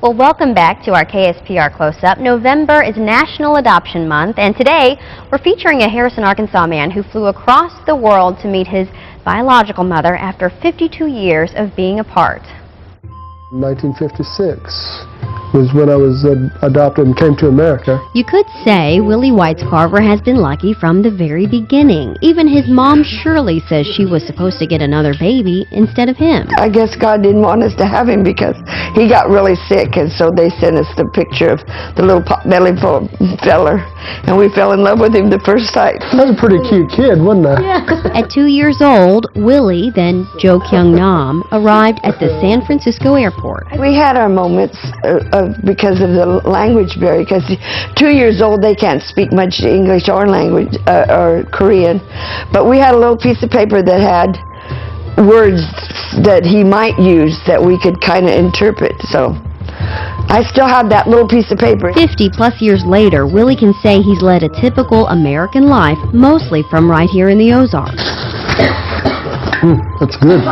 Well, welcome back to our KSPR Close-Up. November is National Adoption Month, and today we're featuring a Harrison, Arkansas man who flew across the world to meet his biological mother after 52 years of being apart. 1956 was when I was adopted and came to America. You could say Willie Carver has been lucky from the very beginning. Even his mom Shirley says she was supposed to get another baby instead of him. I guess God didn't want us to have him because he got really sick, and so they sent us the picture of the little belly feller, and we fell in love with him the first sight. I was a pretty cute kid, wasn't I? Yeah. At 2 years old, Willie, then Jo Kyung Nam, arrived at the San Francisco airport. We had our moments because of the language barrier, because 2 years old they can't speak much English or language or Korean, but we had a little piece of paper that had words that he might use that we could kind of interpret. So I still have that little piece of paper. 50-plus years later, Willie can say he's led a typical American life, mostly from right here in the Ozarks. That's good.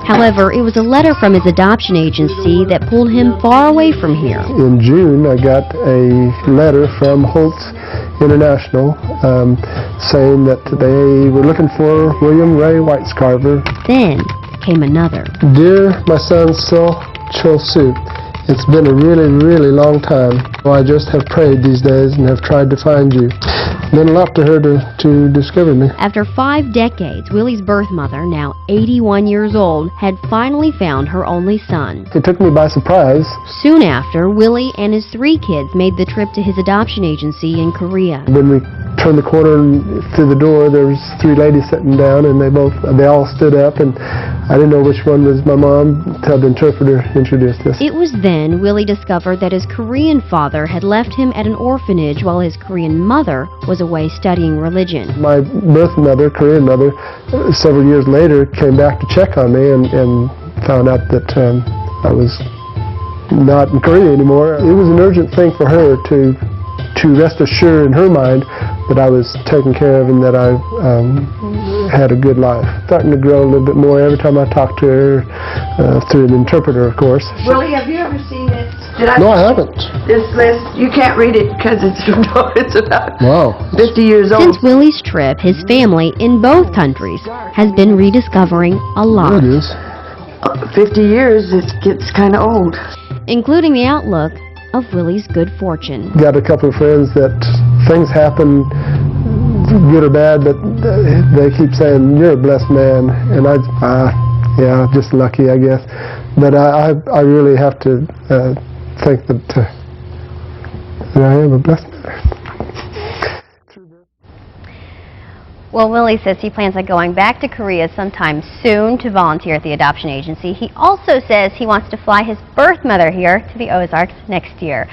However, it was a letter from his adoption agency that pulled him far away from here. In June, I got a letter from Holtz International saying that they were looking for William Ray Carver. Then came another. Dear my son, Sherwood, it's been a really long time. I just have prayed these days and have tried to find you. It meant a lot to her to discover me. After 5 decades, Willie's birth mother, now 81 years old, had finally found her only son. It took me by surprise. Soon after, Willie and his 3 kids made the trip to his adoption agency in Korea. When we turned the corner and through the door, there was 3 ladies sitting down, and they all stood up, and I didn't know which one was my mom until the interpreter introduced us. It was then Willie discovered that his Korean father had left him at an orphanage while his Korean mother was away studying religion. My birth mother, Korean mother, several years later came back to check on me and found out that I was not in Korea anymore. It was an urgent thing for her to rest assured in her mind that I was taken care of and that I had a good life. Starting to grow a little bit more every time I talk to her, through an interpreter, of course. Willie, have you ever seen this? No, I haven't. This list, you can't read it because it's about Wow. 50 years old. Since Willie's trip, his family in both countries has been rediscovering a lot. There it is. 50 years, it gets kind of old. Including the outlook of Willie's good fortune. Got a couple of friends that things happen, good or bad, but they keep saying, you're a blessed man. And yeah, just lucky, I guess. But I really have to think that I am a blessed man. Well, Willie says he plans on going back to Korea sometime soon to volunteer at the adoption agency. He also says he wants to fly his birth mother here to the Ozarks next year.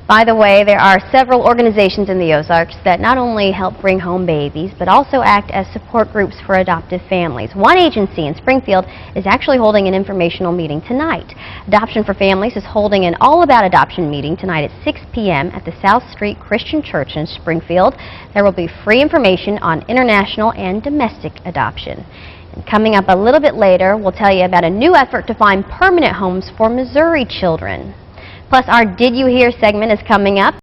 By the way, there are several organizations in the Ozarks that not only help bring home babies, but also act as support groups for adoptive families. One agency in Springfield is actually holding an informational meeting tonight. Adoption for Families is holding an all-about adoption meeting tonight at 6 p.m. at the South Street Christian Church in Springfield. There will be free information on international and domestic adoption. And coming up a little bit later, we'll tell you about a new effort to find permanent homes for Missouri children. Plus, our Did You Hear segment is coming up.